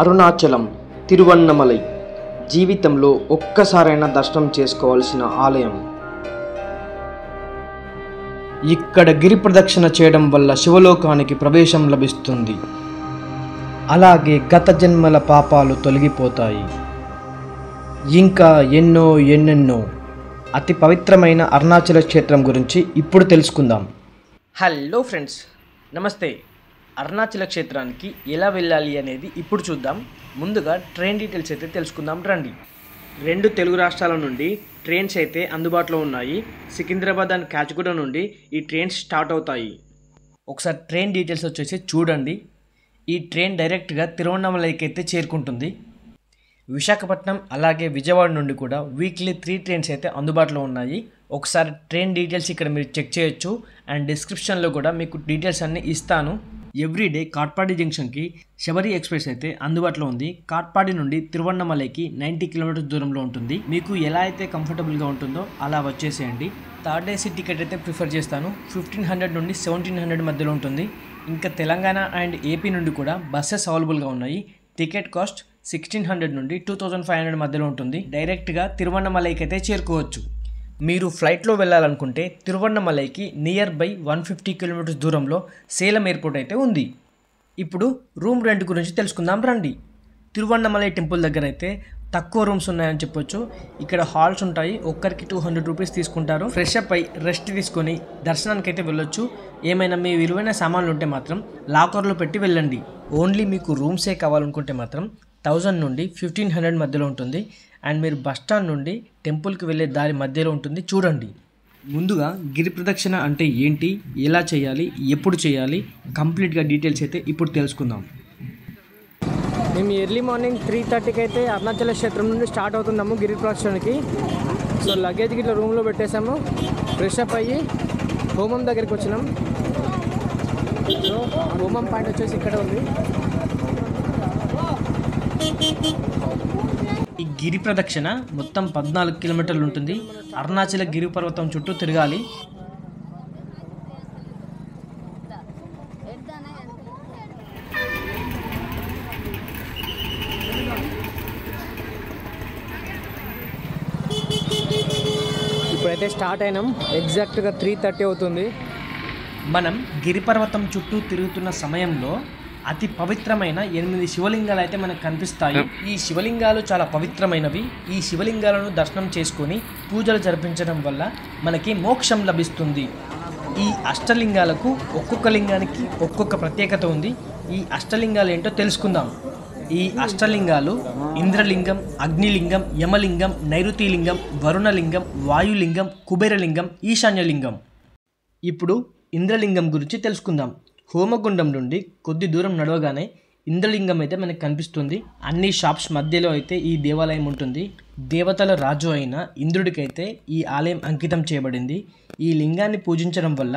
అరుణాచలం తిరువన్నమలై జీవితంలో ఒక్కసారైనా దర్శనం చేసుకోవాల్సిన ఆలయం. ఇక్కడ గిరి ప్రదక్షిణ చేయడం వల్ల శివలోకానికి ప్రవేశం లభిస్తుంది. అలాగే గత జన్మల పాపాలు తొలగిపోతాయి. ఇంకా ఎన్నెన్నో అతి పవిత్రమైన అరుణాచల క్షేత్రం గురించి ఇప్పుడు తెలుసుకుందాం. హలో ఫ్రెండ్స్, నమస్తే. అరుణాచల క్షేత్రానికి ఎలా వెళ్ళాలి అనేది ఇప్పుడు చూద్దాం. ముందుగా ట్రైన్ డీటెయిల్స్ అయితే తెలుసుకుందాం రండి. 2 తెలుగు రాష్ట్రాల నుండి ట్రైన్స్ అయితే అందుబాటులో ఉన్నాయి. సికింద్రాబాద్ అండ్ కాచిగూడ నుండి ఈ ట్రైన్స్ స్టార్ట్ అవుతాయి. ఒకసారి ట్రైన్ డీటెయిల్స్ వచ్చేసి చూడండి. ఈ ట్రైన్ డైరెక్ట్గా తిరువన్నమలైకి అయితే చేరుకుంటుంది. విశాఖపట్నం అలాగే విజయవాడ నుండి కూడా వీక్లీ 3 ట్రైన్స్ అయితే అందుబాటులో ఉన్నాయి. ఒకసారి ట్రైన్ డీటెయిల్స్ ఇక్కడ మీరు చెక్ చేయొచ్చు. అండ్ డిస్క్రిప్షన్లో కూడా మీకు డీటెయిల్స్ అన్నీ ఇస్తాను. ఎవ్రీడే కాట్పాడి జంక్షన్కి శబరి ఎక్స్ప్రెస్ అయితే అందుబాటులో ఉంది. కాట్పాడి నుండి తిరువన్నమలైకి 90 కిలోమీటర్స్ దూరంలో ఉంటుంది. మీకు ఎలా అయితే కంఫర్టబుల్గా ఉంటుందో అలా వచ్చేసేయండి. థర్డ్ ఏసీ టికెట్ అయితే ప్రిఫర్ చేస్తాను. 1500 నుండి 1700 మధ్యలో ఉంటుంది. ఇంకా తెలంగాణ అండ్ ఏపీ నుండి కూడా బస్సెస్ అవైలబుల్గా ఉన్నాయి. టికెట్ కాస్ట్ 1600 నుండి 2500 మధ్యలో ఉంటుంది. డైరెక్ట్గా తిరువన్నమలైకి అయితే చేరుకోవచ్చు. మీరు ఫ్లైట్లో వెళ్ళాలనుకుంటే తిరువన్నమలైకి నియర్ బై 150 కిలోమీటర్స్ దూరంలో సేలం ఎయిర్పోర్ట్ అయితే ఉంది. ఇప్పుడు రూమ్ రెంట్ గురించి తెలుసుకుందాం రండి. తిరువన్నమలై టెంపుల్ దగ్గర అయితే తక్కువ రూమ్స్ ఉన్నాయని చెప్పొచ్చు. ఇక్కడ హాల్స్ ఉంటాయి. ఒక్కరికి 200 రూపీస్ తీసుకుంటారు. ఫ్రెష్ అప్ అయి రెస్ట్ తీసుకొని దర్శనానికి అయితే వెళ్ళొచ్చు. ఏమైనా మీ విలువైన సామాన్లు ఉంటే మాత్రం లాకర్లో పెట్టి వెళ్ళండి. ఓన్లీ మీకు రూమ్సే కావాలనుకుంటే మాత్రం 1000 నుండి 1500 మధ్యలో ఉంటుంది. అండ్ మీరు బస్టాండ్ నుండి టెంపుల్కి వెళ్ళే దారి మధ్యలో ఉంటుంది. చూడండి. ముందుగా గిరి ప్రదక్షిణ అంటే ఏంటి, ఎలా చేయాలి, ఎప్పుడు చేయాలి, కంప్లీట్గా డీటెయిల్స్ అయితే ఇప్పుడు తెలుసుకుందాం. మేము ఎర్లీ మార్నింగ్ 3:30కి అయితే అరుణాచల క్షేత్రం నుండి స్టార్ట్ అవుతున్నాము గిరి ప్రదక్షిణకి. సో లగేజ్ ఇట్లా రూమ్లో పెట్టేసాము. ఫ్రెష్ అప్ అయ్యి హోమం దగ్గరికి వచ్చినాం. సో హోమం పాయింట్ వచ్చేసి ఇక్కడ ఉంది. ఈ గిరి ప్రదక్షిణ మొత్తం 14 కిలోమీటర్లు ఉంటుంది. అరుణాచల గిరి పర్వతం చుట్టూ తిరగాలి. ఇప్పుడైతే స్టార్ట్ అయినాం. ఎగ్జాక్ట్గా 3:30 అవుతుంది. మనం గిరి పర్వతం చుట్టూ తిరుగుతున్న సమయంలో అతి పవిత్రమైన 8 శివలింగాలు అయితే మనకు కనిపిస్తాయి. ఈ శివలింగాలు చాలా పవిత్రమైనవి. ఈ శివలింగాలను దర్శనం చేసుకొని పూజలు జరిపించడం వల్ల మనకి మోక్షం లభిస్తుంది. ఈ అష్టలింగాలకు ఒక్కొక్క లింగానికి ఒక్కొక్క ప్రత్యేకత ఉంది. ఈ అష్టలింగాలు ఏంటో తెలుసుకుందాం. ఈ అష్టలింగాలు ఇంద్రలింగం, అగ్నిలింగం, యమలింగం, నైరుతిలింగం, వరుణలింగం, వాయులింగం, కుబేరలింగం, ఈశాన్యలింగం. ఇప్పుడు ఇంద్రలింగం గురించి తెలుసుకుందాం. హోమగుండం నుండి కొద్ది దూరం నడవగానే ఇంద్రలింగం అయితే మనకు కనిపిస్తుంది. అన్ని షాప్స్ మధ్యలో అయితే ఈ దేవాలయం ఉంటుంది. దేవతల రాజు అయిన ఇంద్రుడికైతే ఈ ఆలయం అంకితం చేయబడింది. ఈ లింగాన్ని పూజించడం వల్ల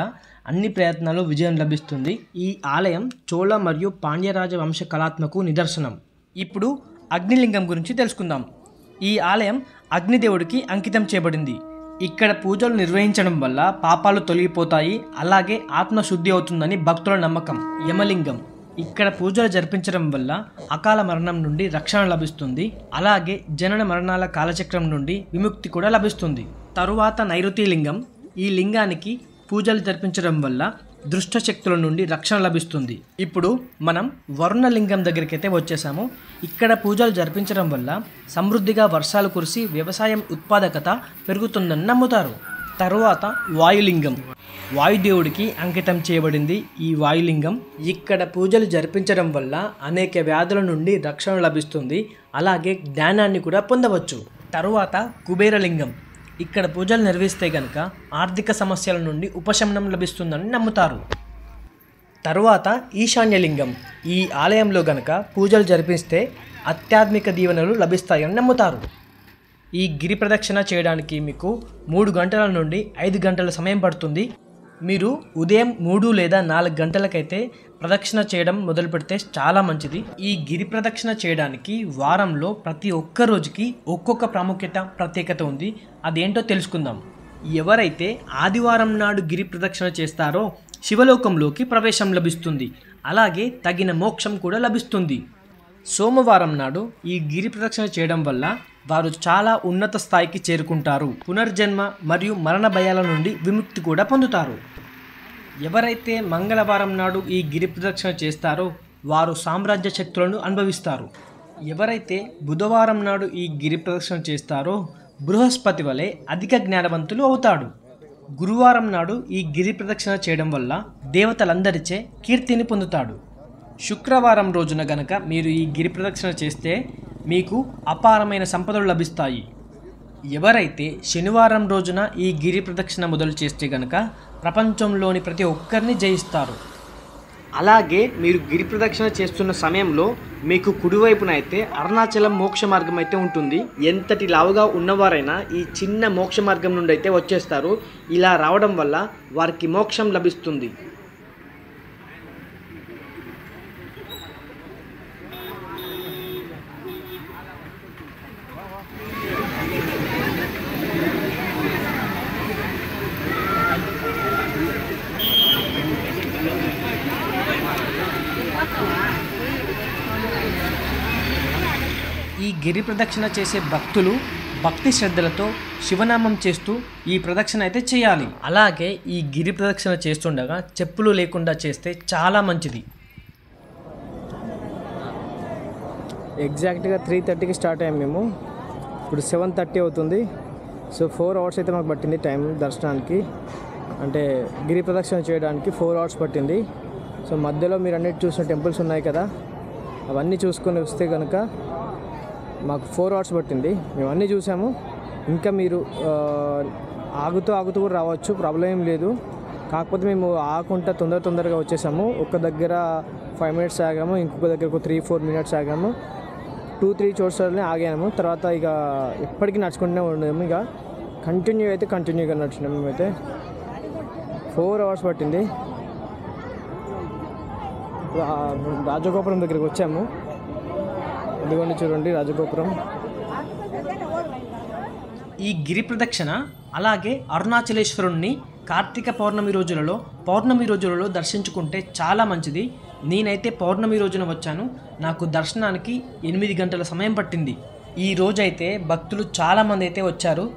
అన్ని ప్రయత్నాలు విజయం లభిస్తుంది. ఈ ఆలయం చోళ మరియు పాండ్యరాజ వంశ కళాత్మకు నిదర్శనం. ఇప్పుడు అగ్నిలింగం గురించి తెలుసుకుందాం. ఈ ఆలయం అగ్నిదేవుడికి అంకితం చేయబడింది. ఇక్కడ పూజలు నిర్వహించడం వల్ల పాపాలు తొలగిపోతాయి. అలాగే ఆత్మశుద్ధి అవుతుందని భక్తుల నమ్మకం. యమలింగం. ఇక్కడ పూజలు జరిపించడం వల్ల అకాల మరణం నుండి రక్షణ లభిస్తుంది. అలాగే జనన మరణాల కాలచక్రం నుండి విముక్తి కూడా లభిస్తుంది. తరువాత నైరుతిలింగం. ఈ లింగానికి పూజలు జరిపించడం వల్ల దుష్ట శక్తుల నుండి రక్షణ లభిస్తుంది. ఇప్పుడు మనం వరుణలింగం దగ్గరికి అయితే వచ్చేసాము. ఇక్కడ పూజలు జరిపించడం వల్ల సమృద్ధిగా వర్షాలు కురిసి వ్యవసాయం ఉత్పాదకత పెరుగుతుందని నమ్ముతారు. తరువాత వాయులింగం. వాయుదేవుడికి అంకితం చేయబడింది ఈ వాయులింగం. ఇక్కడ పూజలు జరిపించడం వల్ల అనేక వ్యాధుల నుండి రక్షణ లభిస్తుంది. అలాగే జ్ఞానాన్ని కూడా పొందవచ్చు. తరువాత కుబేరలింగం. ఇక్కడ పూజలు నిర్వహిస్తే గనక ఆర్థిక సమస్యల నుండి ఉపశమనం లభిస్తుందని నమ్ముతారు. తరువాత ఈశాన్యలింగం. ఈ ఆలయంలో గనక పూజలు జరిపిస్తే ఆధ్యాత్మిక దీవెనలు లభిస్తాయని నమ్ముతారు. ఈ గిరి ప్రదక్షిణ చేయడానికి మీకు 3 గంటల నుండి 5 గంటల సమయం పడుతుంది. మీరు ఉదయం 3 లేదా 4 గంటలకైతే ప్రదక్షిణ చేయడం మొదలు పెడితే చాలా మంచిది. ఈ గిరి ప్రదక్షిణ చేయడానికి వారంలో ప్రతి ఒక్క రోజుకి ఒక్కొక్క ప్రత్యేకత ఉంది. అదేంటో తెలుసుకుందాం. ఎవరైతే ఆదివారం నాడు గిరి ప్రదక్షిణ చేస్తారో శివలోకంలోకి ప్రవేశం లభిస్తుంది. అలాగే తగిన మోక్షం కూడా లభిస్తుంది. సోమవారం నాడు ఈ గిరి ప్రదక్షిణ చేయడం వల్ల వారు చాలా ఉన్నత స్థాయికి చేరుకుంటారు. పునర్జన్మ మరియు మరణ భయాల నుండి విముక్తి కూడా పొందుతారు. ఎవరైతే మంగళవారం నాడు ఈ గిరి ప్రదక్షిణ చేస్తారో వారు సామ్రాజ్య శక్తులను అనుభవిస్తారు. ఎవరైతే బుధవారం నాడు ఈ గిరి ప్రదక్షిణ చేస్తారో బృహస్పతి వలె అధిక జ్ఞానవంతులు అవుతాడు. గురువారం నాడు ఈ గిరి ప్రదక్షిణ చేయడం వల్ల దేవతలందరిచే కీర్తిని పొందుతాడు. శుక్రవారం రోజున గనక మీరు ఈ గిరి ప్రదక్షిణ చేస్తే మీకు అపారమైన సంపదలు లభిస్తాయి. ఎవరైతే శనివారం రోజున ఈ గిరి ప్రదక్షిణ మొదలు చేస్తే గనక ప్రపంచంలోని ప్రతి ఒక్కరిని జయిస్తారు. అలాగే మీరు గిరి ప్రదక్షిణ చేస్తున్న సమయంలో మీకు కుడివైపున అయితే అరుణాచలం మోక్ష మార్గం అయితే ఉంటుంది. ఎంతటి లావుగా ఉన్నవారైనా ఈ చిన్న మోక్ష మార్గం నుండి అయితే వచ్చేస్తారు. ఇలా రావడం వల్ల వారికి మోక్షం లభిస్తుంది. ఈ గిరి ప్రదక్షిణ చేసే భక్తులు భక్తి శ్రద్ధలతో శివనామం చేస్తూ ఈ ప్రదక్షిణ అయితే చేయాలి. అలాగే ఈ గిరి ప్రదక్షిణ చేస్తుండగా చెప్పులు లేకుండా చేస్తే చాలా మంచిది. ఎగ్జాక్ట్గా 3:30కి స్టార్ట్ అయ్యాం మేము. ఇప్పుడు 7:30 అవుతుంది. సో 4 అవర్స్ అయితే మాకు పట్టింది టైం దర్శనానికి. అంటే గిరి ప్రదక్షిణ చేయడానికి 4 అవర్స్ పట్టింది. సో మధ్యలో మీరు అన్నిటి చూసిన టెంపుల్స్ ఉన్నాయి కదా, అవన్నీ చూసుకొని వస్తే కనుక మాకు 4 అవర్స్ పట్టింది. మేము అన్నీ చూసాము. ఇంకా మీరు ఆగుతూ కూడా రావచ్చు, ప్రాబ్లం ఏం లేదు. కాకపోతే మేము ఆగకుండా తొందరగా వచ్చేసాము. ఒక దగ్గర 5 మినిట్స్ ఆగాము, ఇంకొక దగ్గర ఒక 3-4 మినిట్స్ ఆగాము. 2-3 చోట్లనే ఆగాము. తర్వాత ఇక ఎప్పటికీ నడుచుకుంటూనే ఉండేము. ఇక కంటిన్యూగా నడిచినాము. మేమైతే 4 అవర్స్ పట్టింది. రాజగోపురం దగ్గరికి వచ్చాము. ఇదిగోండి చూడండి రాజగోపురం. ఈ గిరి ప్రదక్షిణ అలాగే అరుణాచలేశ్వరుణ్ణి కార్తీక పౌర్ణమి రోజులలో దర్శించుకుంటే చాలా మంచిది. నేనైతే పౌర్ణమి రోజున వచ్చాను. నాకు దర్శనానికి 8 గంటల సమయం పట్టింది. ఈ రోజైతే భక్తులు చాలామంది అయితే వచ్చారు.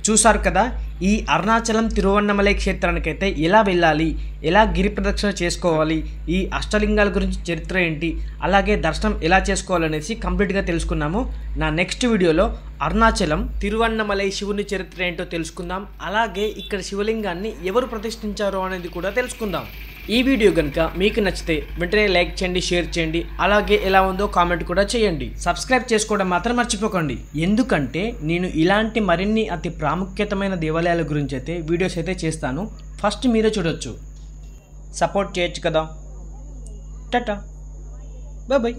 చూసారు కదా ఈ అరుణాచలం తిరువన్నమలై క్షేత్రానికైతే ఎలా వెళ్ళాలి, ఎలా గిరి ప్రదక్షిణ చేసుకోవాలి, ఈ అష్టలింగాల గురించి చరిత్ర ఏంటి, అలాగే దర్శనం ఎలా చేసుకోవాలనేసి కంప్లీట్గా తెలుసుకున్నాము. నా నెక్స్ట్ వీడియోలో అరుణాచలం తిరువన్నమలై శివుని చరిత్ర ఏంటో తెలుసుకుందాం. అలాగే ఇక్కడ శివలింగాన్ని ఎవరు ప్రతిష్ఠించారో అనేది కూడా తెలుసుకుందాం. ఈ వీడియో కనుక మీకు నచ్చితే వెంటనే లైక్ చేయండి, షేర్ చేయండి, అలాగే ఎలా ఉందో కామెంట్ కూడా చేయండి. సబ్స్క్రైబ్ చేసుకోవడం మాత్రం మర్చిపోకండి. ఎందుకంటే నేను ఇలాంటి మరిన్ని అతి ప్రాముఖ్యతమైన దేవాలయాల గురించి అయితే వీడియోస్ అయితే చేస్తాను. ఫస్ట్ మీరే చూడొచ్చు. సపోర్ట్ చేయొచ్చు కదా. టాటా, బాయ్ బాయ్.